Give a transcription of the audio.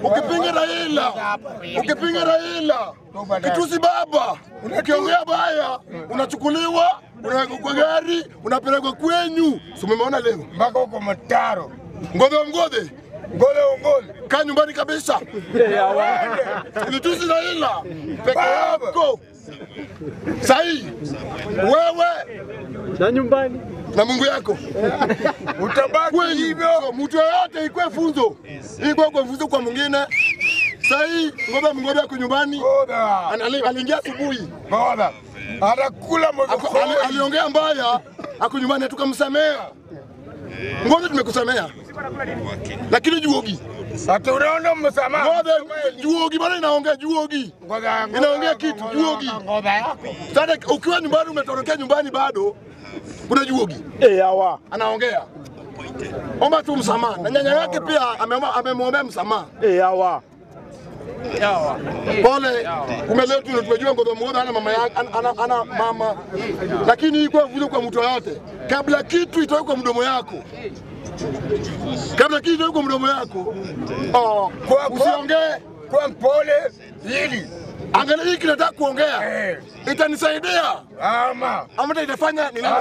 ukipinga Raila, kitusi baba, ukiongea baya, unachukuliwa, unawekwa kwa gari, unapelekwa kwenyu. Si umeona leo? Mpaka uko Mataro. Ngode. Kaa nyumbani kabisa. Kitusi Raila, peke yako. Sahi, wewe na nyumbani na Mungu yako utabaki hivyo. Mtu yote ikwe funzo. Ikwe funzo kwa mwingine. Sahi, ngoja yako nyumbani. Aliingia asubuhi. Atakula mzee. Aliongea mbaya, ako nyumbani tukamsamea. Ngoja tumekusamea. Lakini Juogi. Hata unaona msamaha. Ngoja Juogi bwana inaongea Juogi. Inaongea kitu Juogi. Sasa ukiwa nyumbani umetorokea nyumbani bado kuna Juogi. Hawa Anaongea. Omba tu msamaha. Na nyanya yake pia amemwombea msamaha. Hawa Pole, leo tunajua ngodo mmoja ana mama yake ana mama. Lakini iko vile kwa mtu yote. Kabla kitu itoke kwa mdomo yako. Usiongee kwa mpole hili. Angalia hiki nataka kuongea. Itanisaidia. Ama itafanya nilale.